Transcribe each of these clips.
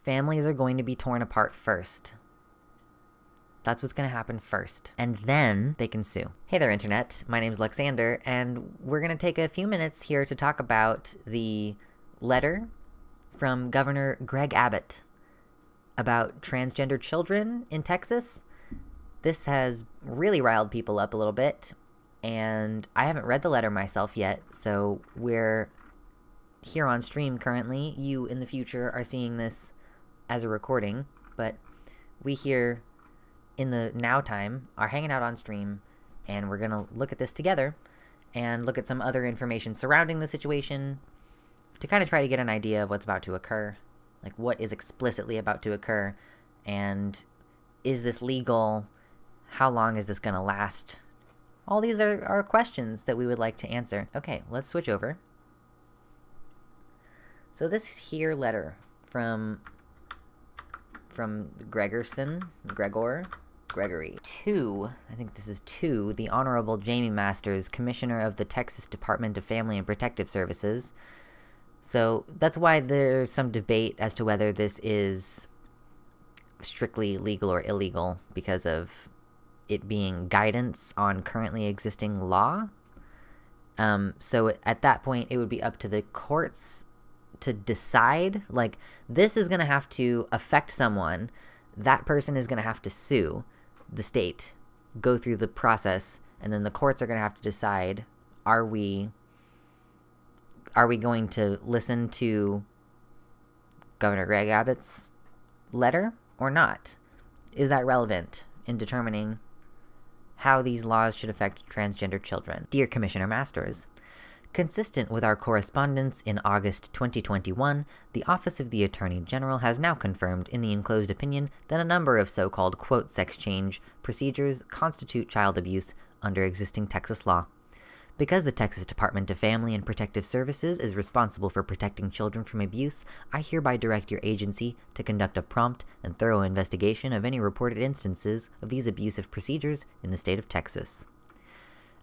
Families are going to be torn apart first. That's what's going to happen first. And then they can sue. Hey there, Internet. My name's Luxander, and we're going to take a few minutes here to talk about the letter from Governor Greg Abbott about transgender children in Texas. This has really riled people up a little bit, and I haven't read the letter myself yet, so we're here on stream currently. You in the future are seeing this as a recording, but we here in the now time are hanging out on stream, and we're gonna look at this together and look at some other information surrounding the situation to kind of try to get an idea of what's about to occur, like what is explicitly about to occur, and is this legal? How long is this gonna last? All these are questions that we would like to answer. Okay, let's switch over. So this here letter from Gregory to, I think this is to, the Honorable Jamie Masters, Commissioner of the Texas Department of Family and Protective Services. So that's why there's some debate as to whether this is strictly legal or illegal because of it being guidance on currently existing law. So at that point, it would be up to the courts to decide, like, this is going to have to affect someone. That person is going to have to sue the state, go through the process, and then the courts are going to have to decide, are we going to listen to Governor Greg Abbott's letter or not? Is that relevant in determining how these laws should affect transgender children? Dear Commissioner Masters, consistent with our correspondence in August 2021, the Office of the Attorney General has now confirmed in the enclosed opinion that a number of so-called, quote, sex change procedures constitute child abuse under existing Texas law. Because the Texas Department of Family and Protective Services is responsible for protecting children from abuse, I hereby direct your agency to conduct a prompt and thorough investigation of any reported instances of these abusive procedures in the state of Texas.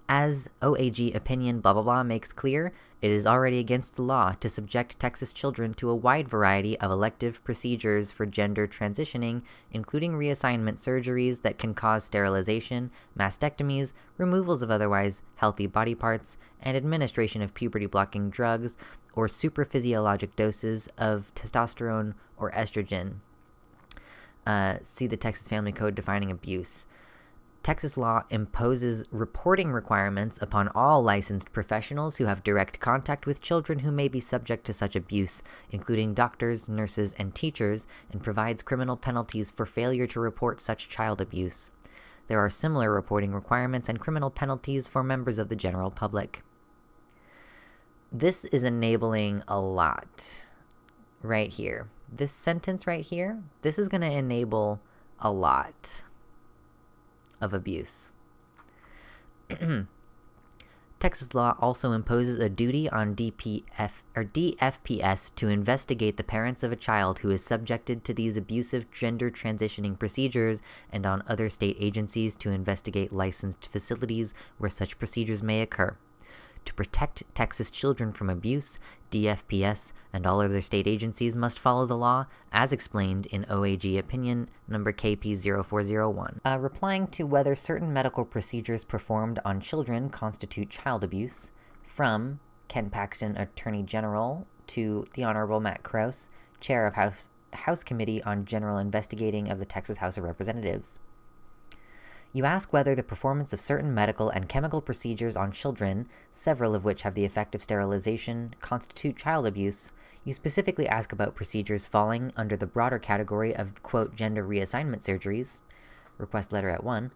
As OAG opinion blah blah blah makes clear, it is already against the law to subject Texas children to a wide variety of elective procedures for gender transitioning, including reassignment surgeries that can cause sterilization, mastectomies, removals of otherwise healthy body parts, and administration of puberty-blocking drugs or supraphysiologic doses of testosterone or estrogen. See the Texas Family Code defining abuse. Texas law imposes reporting requirements upon all licensed professionals who have direct contact with children who may be subject to such abuse, including doctors, nurses, and teachers, and provides criminal penalties for failure to report such child abuse. There are similar reporting requirements and criminal penalties for members of the general public. This is enabling a lot right here. This sentence right here, this is going to enable a lot of abuse. Texas law also imposes a duty on DFPS to investigate the parents of a child who is subjected to these abusive gender transitioning procedures, and on other state agencies to investigate licensed facilities where such procedures may occur. To protect Texas children from abuse, DFPS and all other state agencies must follow the law, as explained in OAG Opinion number KP0401. Replying to whether certain medical procedures performed on children constitute child abuse, from Ken Paxton, Attorney General, to the Honorable Matt Krause, Chair of House Committee on General Investigating of the Texas House of Representatives. You ask whether the performance of certain medical and chemical procedures on children, several of which have the effect of sterilization, constitute child abuse. You specifically ask about procedures falling under the broader category of, quote, gender reassignment surgeries. Request letter at 1.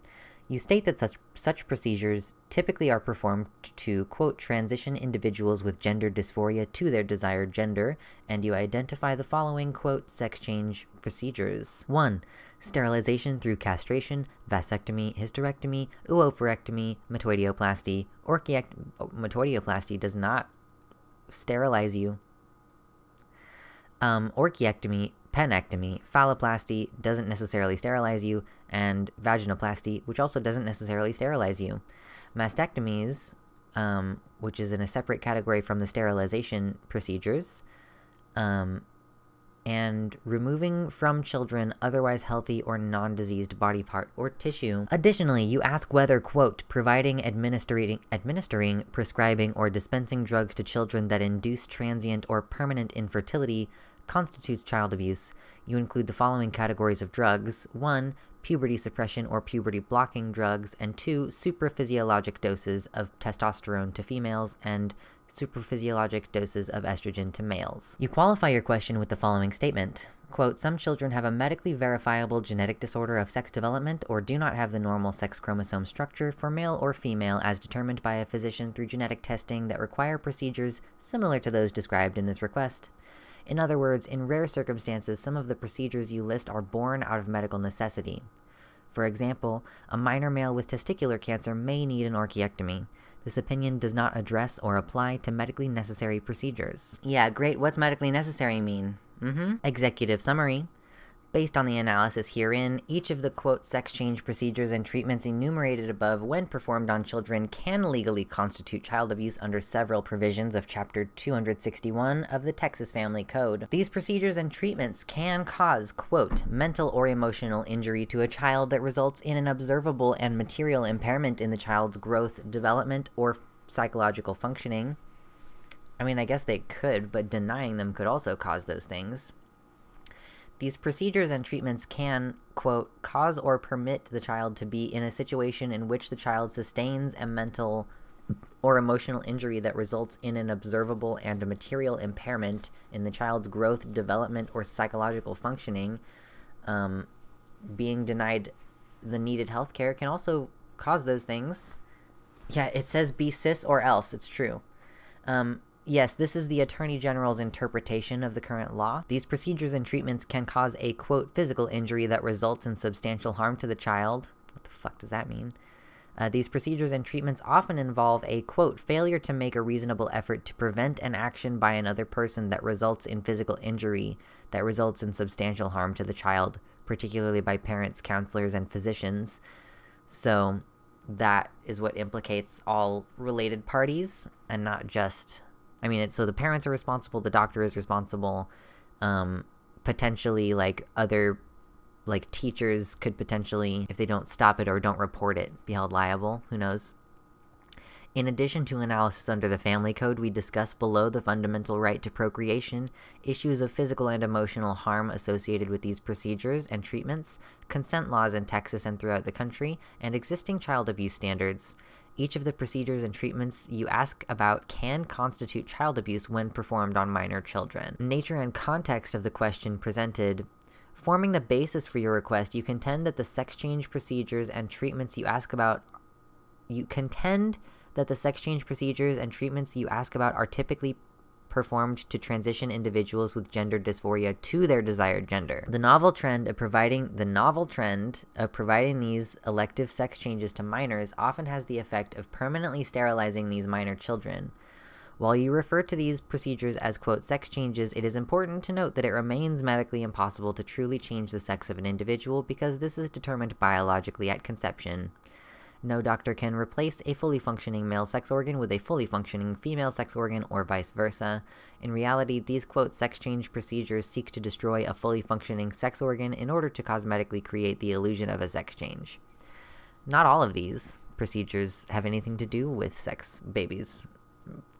You state that such procedures typically are performed to, quote, transition individuals with gender dysphoria to their desired gender, and you identify the following, quote, sex change procedures. 1. Sterilization through castration, vasectomy, hysterectomy, oophorectomy, metoidioplasty. Metoidioplasty does not sterilize you. Orchiectomy, penectomy, phalloplasty doesn't necessarily sterilize you, and vaginoplasty, which also doesn't necessarily sterilize you. Mastectomies, which is in a separate category from the sterilization procedures, and removing from children otherwise healthy or non-diseased body part or tissue. Additionally, you ask whether, quote, providing, administering, prescribing, or dispensing drugs to children that induce transient or permanent infertility constitutes child abuse. You include the following categories of drugs: 1. Puberty suppression or puberty blocking drugs, and 2. Supraphysiologic doses of testosterone to females and supraphysiologic doses of estrogen to males. You qualify your question with the following statement. Quote, some children have a medically verifiable genetic disorder of sex development or do not have the normal sex chromosome structure for male or female as determined by a physician through genetic testing that require procedures similar to those described in this request. In other words, in rare circumstances, some of the procedures you list are born out of medical necessity. For example, a minor male with testicular cancer may need an orchiectomy. This opinion does not address or apply to medically necessary procedures. Yeah, great. What's medically necessary mean? Executive summary. Based on the analysis herein, each of the, quote, sex change procedures and treatments enumerated above when performed on children can legally constitute child abuse under several provisions of Chapter 261 of the Texas Family Code. These procedures and treatments can cause, quote, mental or emotional injury to a child that results in an observable and material impairment in the child's growth, development, or psychological functioning. I mean, I guess they could, but denying them could also cause those things. These procedures and treatments can, quote, cause or permit the child to be in a situation in which the child sustains a mental or emotional injury that results in an observable and a material impairment in the child's growth, development, or psychological functioning. Being denied the needed health care can also cause those things. Yeah, it says be cis or else. It's true. Yes, this is the Attorney General's interpretation of the current law. These procedures and treatments can cause a, quote, physical injury that results in substantial harm to the child. What the fuck does that mean? These procedures and treatments often involve a, quote, failure to make a reasonable effort to prevent an action by another person that results in physical injury that results in substantial harm to the child, particularly by parents, counselors, and physicians. So that is what implicates all related parties and not just... I mean, so the parents are responsible, the doctor is responsible, potentially, like, other, like, teachers could potentially, if they don't stop it or don't report it, be held liable. Who knows? In addition to analysis under the Family Code, we discuss below the fundamental right to procreation, issues of physical and emotional harm associated with these procedures and treatments, consent laws in Texas and throughout the country, and existing child abuse standards. Each of the procedures and treatments you ask about can constitute child abuse when performed on minor children. Nature and context of the question presented. Forming the basis for your request, you contend that the sex change procedures and treatments you ask about are typically performed to transition individuals with gender dysphoria to their desired gender. The novel trend of providing these elective sex changes to minors often has the effect of permanently sterilizing these minor children. While you refer to these procedures as, quote, sex changes, it is important to note that it remains medically impossible to truly change the sex of an individual because this is determined biologically at conception. No doctor can replace a fully functioning male sex organ with a fully functioning female sex organ or vice versa. In reality, these, quote, sex change procedures seek to destroy a fully functioning sex organ in order to cosmetically create the illusion of a sex change. Not all of these procedures have anything to do with sex babies'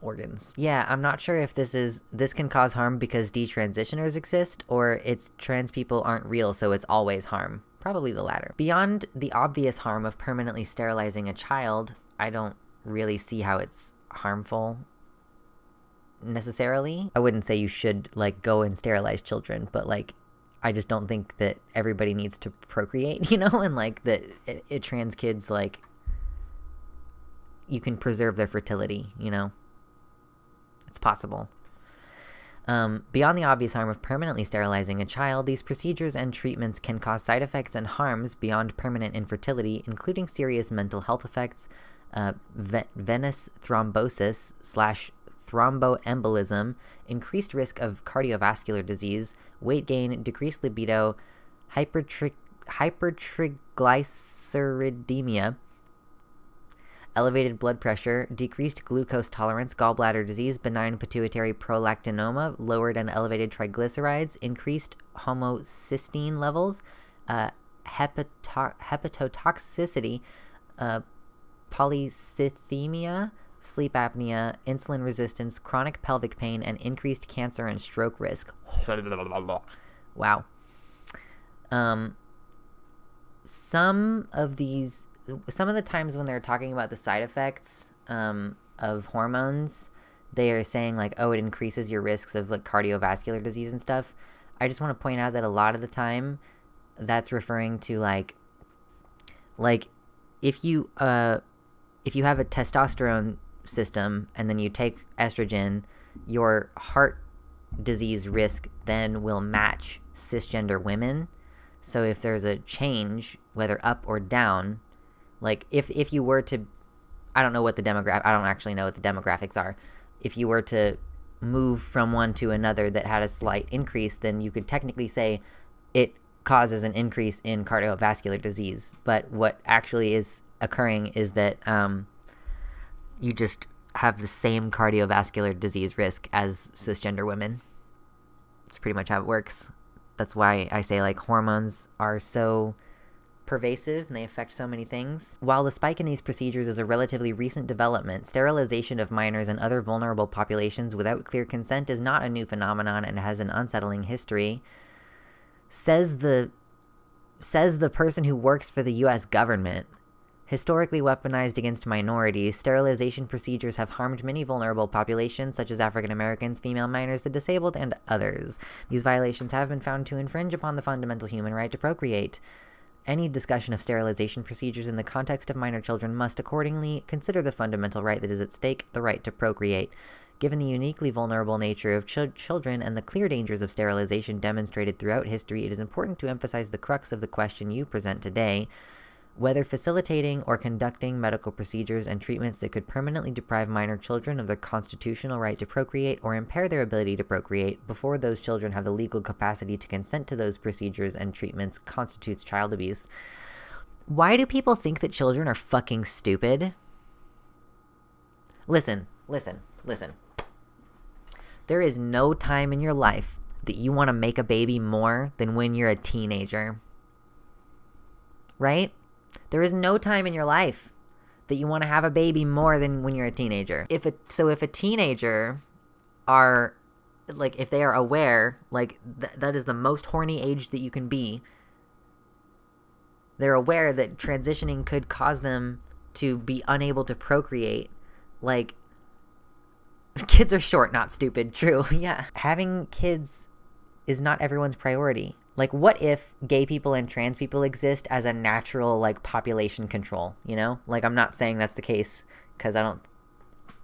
organs. Yeah, I'm not sure if this can cause harm because detransitioners exist, or it's trans people aren't real, so it's always harm. Probably the latter. Beyond the obvious harm of permanently sterilizing a child, I don't really see how it's harmful necessarily. I wouldn't say you should, like, go and sterilize children, but, like, I just don't think that everybody needs to procreate, you know, and, like, that trans kids, like, you can preserve their fertility, you know? It's possible. Beyond the obvious harm of permanently sterilizing a child, these procedures and treatments can cause side effects and harms beyond permanent infertility, including serious mental health effects, venous thrombosis / thromboembolism, increased risk of cardiovascular disease, weight gain, decreased libido, hypertriglyceridemia, elevated blood pressure, decreased glucose tolerance, gallbladder disease, benign pituitary prolactinoma, lowered and elevated triglycerides, increased homocysteine levels, hepatotoxicity, polycythemia, sleep apnea, insulin resistance, chronic pelvic pain, and increased cancer and stroke risk. Wow. Some of the times when they're talking about the side effects of hormones, they are saying like, oh, it increases your risks of like cardiovascular disease and stuff. I just want to point out that a lot of the time that's referring to like if you have a testosterone system and then you take estrogen, your heart disease risk then will match cisgender women. So if there's a change, whether up or down, like if you were to, I don't actually know what the demographics are. If you were to move from one to another that had a slight increase, then you could technically say it causes an increase in cardiovascular disease. But what actually is occurring is that you just have the same cardiovascular disease risk as cisgender women. It's pretty much how it works. That's why I say like hormones are so pervasive and they affect so many things. While the spike in these procedures is a relatively recent development, sterilization of minors and other vulnerable populations without clear consent is not a new phenomenon and has an unsettling history. Says the person who works for the U.S. government. Historically weaponized against minorities, sterilization procedures have harmed many vulnerable populations, such as African Americans, female minors, the disabled, and others. These violations have been found to infringe upon the fundamental human right to procreate. Any discussion of sterilization procedures in the context of minor children must accordingly consider the fundamental right that is at stake, the right to procreate. Given the uniquely vulnerable nature of children and the clear dangers of sterilization demonstrated throughout history, it is important to emphasize the crux of the question you present today. Whether facilitating or conducting medical procedures and treatments that could permanently deprive minor children of their constitutional right to procreate or impair their ability to procreate before those children have the legal capacity to consent to those procedures and treatments constitutes child abuse. Why do people think that children are fucking stupid? Listen. There is no time in your life that you want to make a baby more than when you're a teenager. Right? There is no time in your life that you want to have a baby more than when you're a teenager. If a teenager are, like, if they are aware, like, that is the most horny age that you can be, they're aware that transitioning could cause them to be unable to procreate, like, kids are short, not stupid, true, yeah. Having kids is not everyone's priority. Like, what if gay people and trans people exist as a natural, like, population control, you know? Like, I'm not saying that's the case, because I don't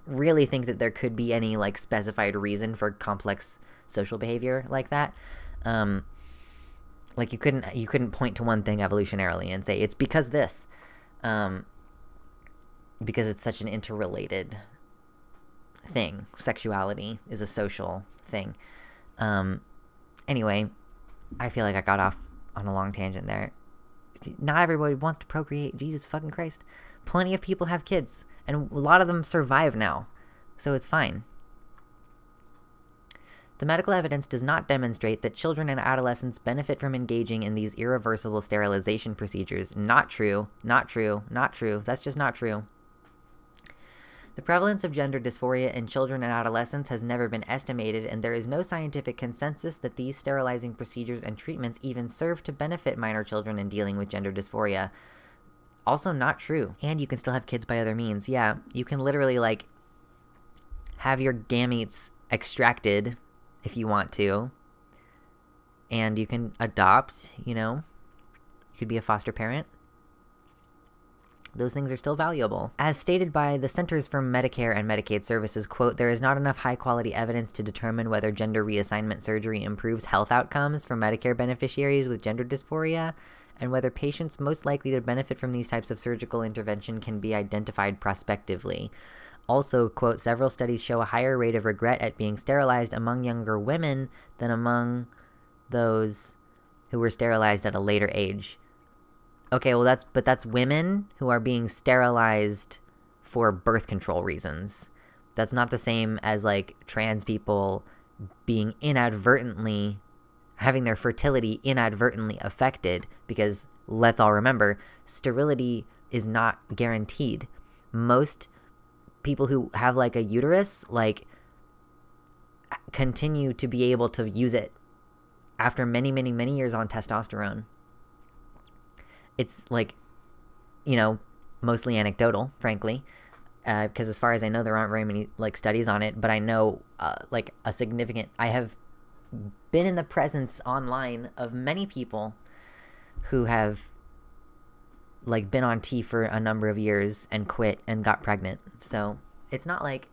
really think that there could be any, like, specified reason for complex social behavior like that. Like, you couldn't point to one thing evolutionarily and say, it's because this. Because it's such an interrelated thing. Sexuality is a social thing. Anyway, I feel like I got off on a long tangent there. Not everybody wants to procreate. Jesus fucking Christ. Plenty of people have kids, and a lot of them survive now, so it's fine. The medical evidence does not demonstrate that children and adolescents benefit from engaging in these irreversible sterilization procedures. Not true. Not true. Not true. That's just not true. The prevalence of gender dysphoria in children and adolescents has never been estimated, and there is no scientific consensus that these sterilizing procedures and treatments even serve to benefit minor children in dealing with gender dysphoria. Also not true. And you can still have kids by other means. Yeah, you can literally, like, have your gametes extracted if you want to, and you can adopt, you know. You could be a foster parent. Those things are still valuable. As stated by the Centers for Medicare and Medicaid Services, quote, there is not enough high-quality evidence to determine whether gender reassignment surgery improves health outcomes for Medicare beneficiaries with gender dysphoria, and whether patients most likely to benefit from these types of surgical intervention can be identified prospectively. Also, quote, several studies show a higher rate of regret at being sterilized among younger women than among those who were sterilized at a later age. Okay, well, that's women who are being sterilized for birth control reasons. That's not the same as like trans people being inadvertently, having their fertility inadvertently affected, because let's all remember, sterility is not guaranteed. Most people who have like a uterus, like, continue to be able to use it after many, many, many years on testosterone. It's like, you know, mostly anecdotal, frankly, because as far as I know, there aren't very many like studies on it, but I know like a significant, I have been in the presence online of many people who have like been on T for a number of years and quit and got pregnant. So it's not like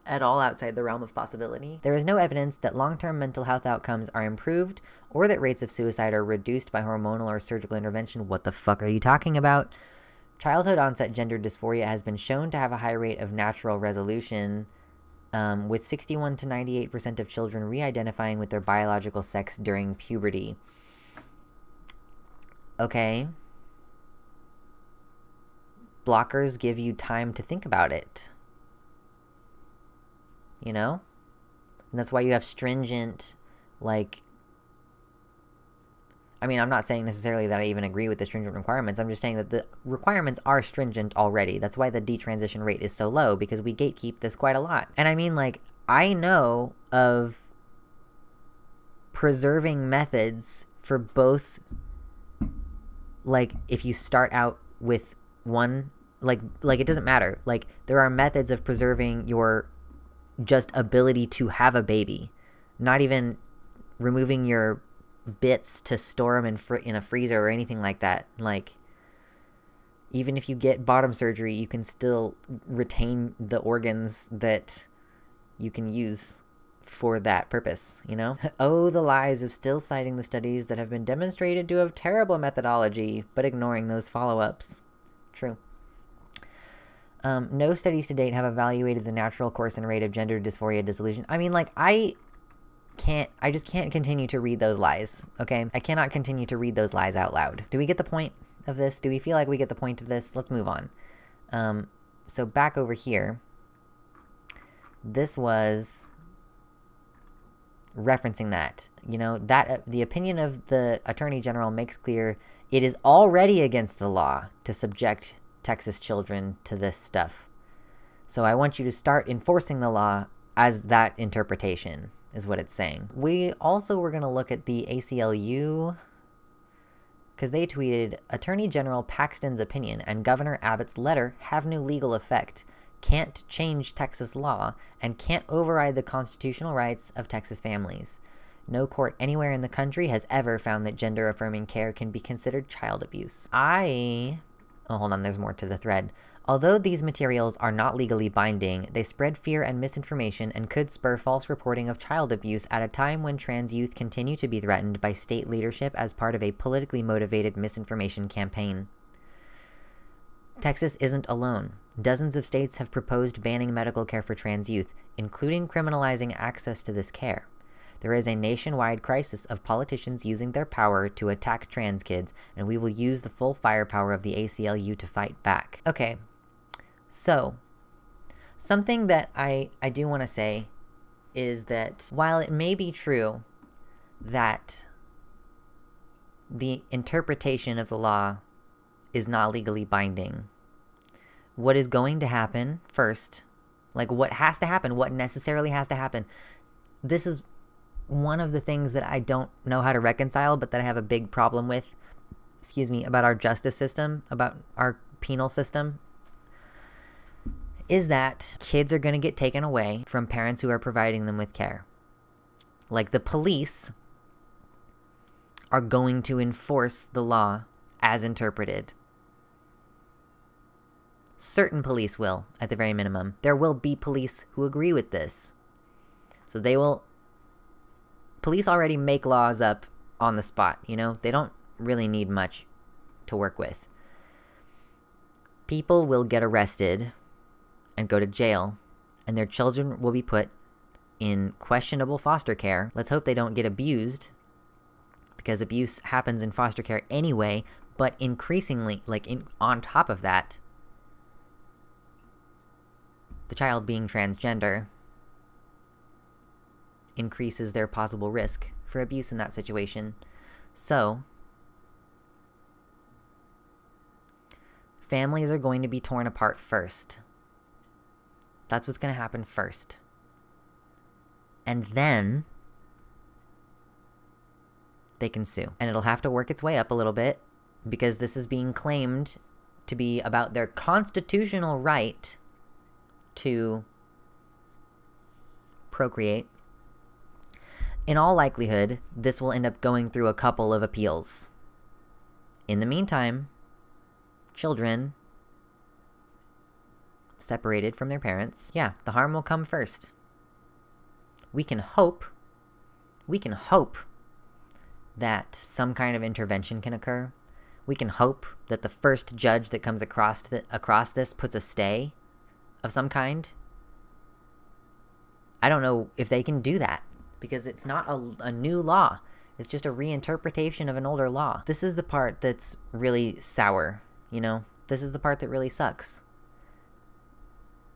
at all outside the realm of possibility. There is no evidence that long-term mental health outcomes are improved or that rates of suicide are reduced by hormonal or surgical intervention. What the fuck are you talking about? Childhood onset gender dysphoria has been shown to have a high rate of natural resolution, with 61 to 98% of children re-identifying with their biological sex during puberty. Okay. Blockers give you time to think about it. You know? And that's why you have stringent, like, I mean, I'm not saying necessarily that I even agree with the stringent requirements. I'm just saying that the requirements are stringent already. That's why the detransition rate is so low, because we gatekeep this quite a lot. And I mean, like, I know of preserving methods for both, like, if you start out with one, like it doesn't matter. Like, there are methods of preserving your just ability to have a baby, not even removing your bits to store them in a freezer or anything like that. Like, even if you get bottom surgery, you can still retain the organs that you can use for that purpose, you know? Oh, the lies of still citing the studies that have been demonstrated to have terrible methodology, but ignoring those follow-ups. True. No studies to date have evaluated the natural course and rate of gender dysphoria dissolution. I mean, like, I just can't continue to read those lies, okay? I cannot continue to read those lies out loud. Do we get the point of this? Do we feel like we get the point of this? Let's move on. So back over here, this was referencing that, you know, that the opinion of the Attorney General makes clear it is already against the law to subject Texas children to this stuff. So I want you to start enforcing the law as that interpretation, is what it's saying. We also were going to look at the ACLU, because they tweeted, Attorney General Paxton's opinion and Governor Abbott's letter have no legal effect, can't change Texas law, and can't override the constitutional rights of Texas families. No court anywhere in the country has ever found that gender-affirming care can be considered child abuse. Oh, hold on, there's more to the thread. Although these materials are not legally binding, they spread fear and misinformation and could spur false reporting of child abuse at a time when trans youth continue to be threatened by state leadership as part of a politically motivated misinformation campaign. Texas isn't alone. Dozens of states have proposed banning medical care for trans youth, including criminalizing access to this care. There is a nationwide crisis of politicians using their power to attack trans kids, and we will use the full firepower of the ACLU to fight back. Okay, so something that I do want to say is that while it may be true that the interpretation of the law is not legally binding, what is going to happen first, like what has to happen, what necessarily has to happen, this is one of the things that I don't know how to reconcile, but that I have a big problem with, about our justice system, about our penal system, is that kids are going to get taken away from parents who are providing them with care. Like, the police are going to enforce the law as interpreted. Certain police will, at the very minimum. There will be police who agree with this. So they will... Police already make laws up on the spot, you know? They don't really need much to work with. People will get arrested and go to jail, and their children will be put in questionable foster care. Let's hope they don't get abused, because abuse happens in foster care anyway, but increasingly, on top of that, the child being transgender increases their possible risk for abuse in that situation. So, families are going to be torn apart first. That's what's going to happen first. And then they can sue. And it'll have to work its way up a little bit because this is being claimed to be about their constitutional right to procreate. In all likelihood, this will end up going through a couple of appeals. In the meantime, children separated from their parents, yeah, the harm will come first. We can hope that some kind of intervention can occur. We can hope that the first judge that comes across this puts a stay of some kind. I don't know if they can do that because it's not a new law. It's just a reinterpretation of an older law. This is the part that's really sour, you know? This is the part that really sucks.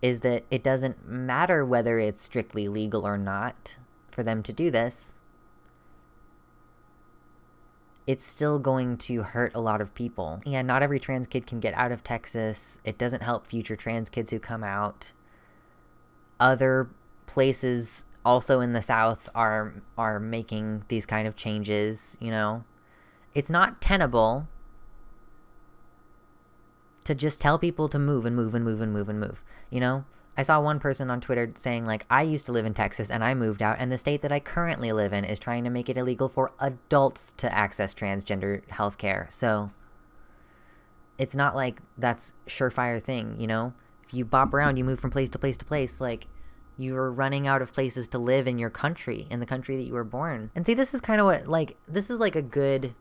Is that it doesn't matter whether it's strictly legal or not for them to do this. It's still going to hurt a lot of people. Yeah, not every trans kid can get out of Texas. It doesn't help future trans kids who come out. Other places also in the South are making these kind of changes, you know. It's not tenable to just tell people to move and move and move and move and move, you know? I saw one person on Twitter saying, like, I used to live in Texas and I moved out, and the state that I currently live in is trying to make it illegal for adults to access transgender healthcare. So it's not like that's surefire thing, you know? If you bop around, you move from place to place to place, like, you're running out of places to live in your country, in the country that you were born. And see, this is kind of what, like, this is like a good,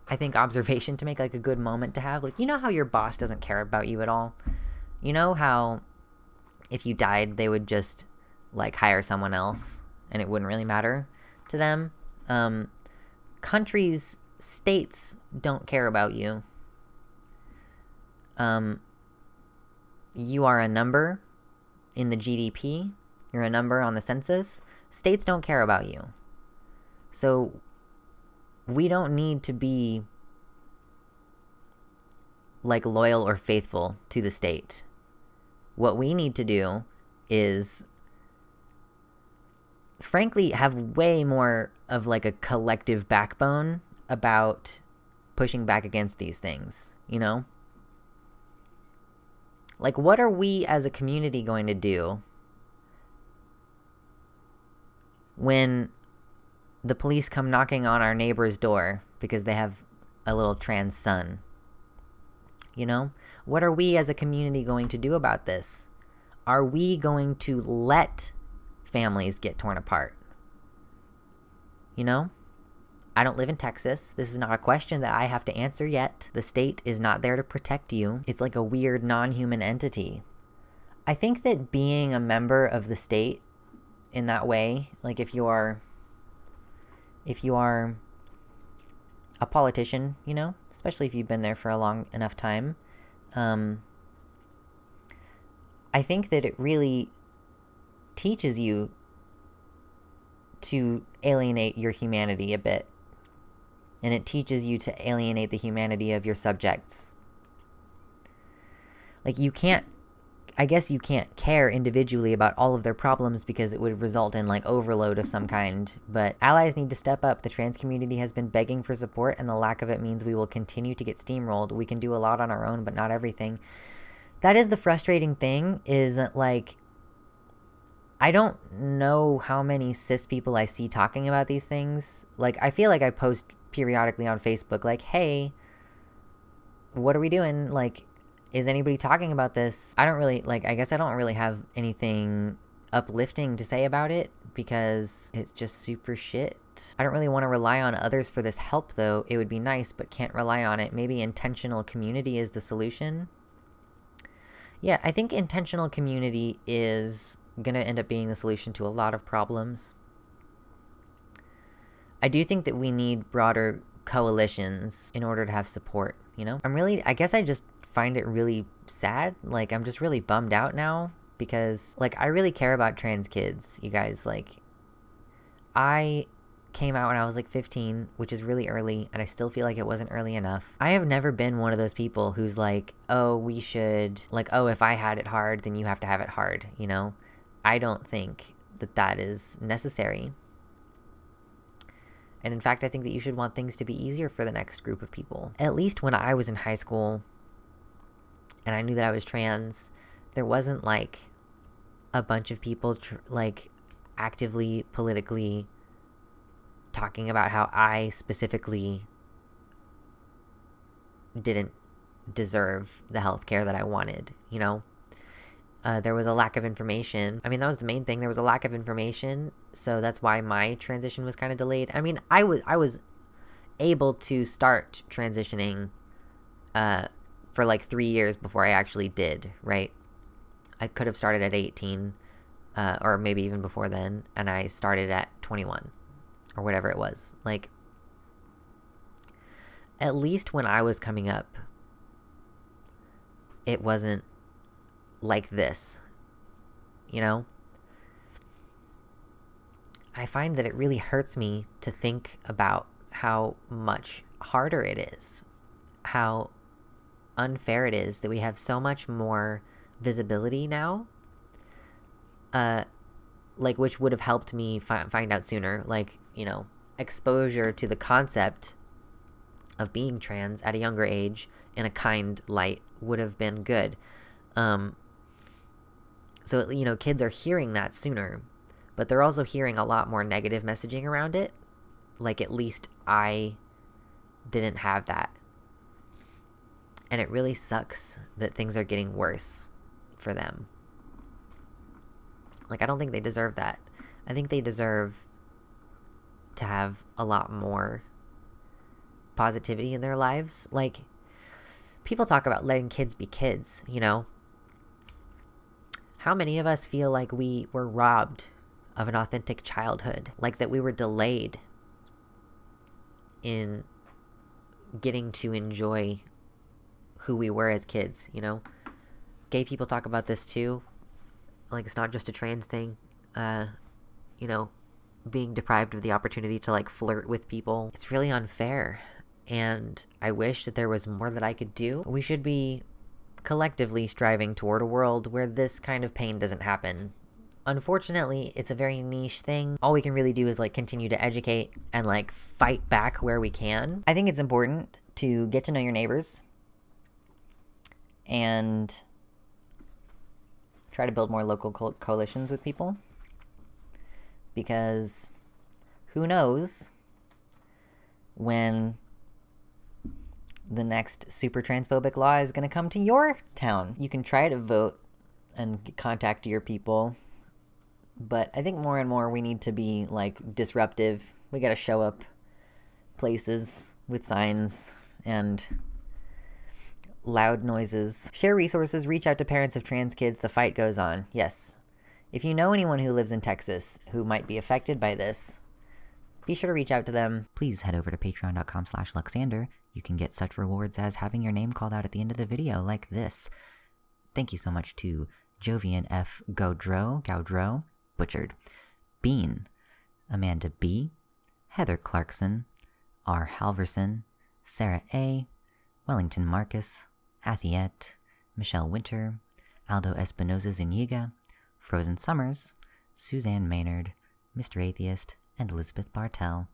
I think, observation to make, like a good moment to have. Like, you know how your boss doesn't care about you at all? You know how if you died, they would just, like, hire someone else and it wouldn't really matter to them? Countries, states don't care about you. You are a number in the GDP. You're a number on the census. States don't care about you. So we don't need to be, like, loyal or faithful to the state. What we need to do is, frankly, have way more of, like, a collective backbone about pushing back against these things, you know? Like, what are we as a community going to do when the police come knocking on our neighbor's door because they have a little trans son? You know? What are we as a community going to do about this? Are we going to let families get torn apart? You know? I don't live in Texas. This is not a question that I have to answer yet. The state is not there to protect you. It's like a weird non-human entity. I think that being a member of the state in that way, like if you are a politician, you know, especially if you've been there for a long enough time, I think that it really teaches you to alienate your humanity a bit. And it teaches you to alienate the humanity of your subjects. Like, I guess you can't care individually about all of their problems because it would result in, like, overload of some kind. But allies need to step up. The trans community has been begging for support, and the lack of it means we will continue to get steamrolled. We can do a lot on our own, but not everything. That is the frustrating thing, is, like, I don't know how many cis people I see talking about these things. Like, I feel like I post periodically on Facebook, like, hey, what are we doing? Like, is anybody talking about this? I guess I don't really have anything uplifting to say about it because it's just super shit. I don't really want to rely on others for this help, though. It would be nice, but can't rely on it. Maybe intentional community is the solution. Yeah, I think intentional community is going to end up being the solution to a lot of problems. I do think that we need broader coalitions in order to have support, you know? I guess I just find it really sad. Like, I'm just really bummed out now because, like, I really care about trans kids, you guys. Like, I came out when I was like 15, which is really early, and I still feel like it wasn't early enough. I have never been one of those people who's like, oh, we should, like, oh, if I had it hard, then you have to have it hard, you know? I don't think that that is necessary. And in fact, I think that you should want things to be easier for the next group of people. At least when I was in high school and I knew that I was trans, there wasn't like a bunch of people like actively politically talking about how I specifically didn't deserve the healthcare that I wanted, you know? There was a lack of information. I mean, that was the main thing. There was a lack of information, so that's why my transition was kind of delayed. I mean, I was able to start transitioning for like 3 years before I actually did, right? I could have started at 18, or maybe even before then, and I started at 21, or whatever it was. Like, at least when I was coming up, it wasn't like this, you know? I find that it really hurts me to think about how much harder it is, how unfair it is that we have so much more visibility now, like, which would have helped me find out sooner, like, you know, exposure to the concept of being trans at a younger age in a kind light would have been good. So, you know, kids are hearing that sooner, but they're also hearing a lot more negative messaging around it. Like, at least I didn't have that. And it really sucks that things are getting worse for them. Like, I don't think they deserve that. I think they deserve to have a lot more positivity in their lives. Like, people talk about letting kids be kids, you know? How many of us feel like we were robbed of an authentic childhood? Like that we were delayed in getting to enjoy who we were as kids, you know? Gay people talk about this too. Like, it's not just a trans thing. You know, being deprived of the opportunity to, like, flirt with people. It's really unfair. And I wish that there was more that I could do. We should be collectively striving toward a world where this kind of pain doesn't happen. Unfortunately, it's a very niche thing. All we can really do is, like, continue to educate and, like, fight back where we can. I think it's important to get to know your neighbors and try to build more local coalitions with people, because who knows when the next super transphobic law is going to come to your town. You can try to vote and contact your people, but I think more and more we need to be, like, disruptive. We got to show up places with signs and loud noises. Share resources, reach out to parents of trans kids. The fight goes on. Yes. If you know anyone who lives in Texas who might be affected by this, be sure to reach out to them. Please head over to patreon.com/Luxander. You can get such rewards as having your name called out at the end of the video, like this. Thank you so much to Jovian F. Gaudreau, butchered, Bean, Amanda B., Heather Clarkson, R. Halverson, Sarah A., Wellington Marcus, Athiette, Michelle Winter, Aldo Espinoza Zuniga, Frozen Summers, Suzanne Maynard, Mr. Atheist, and Elizabeth Bartell.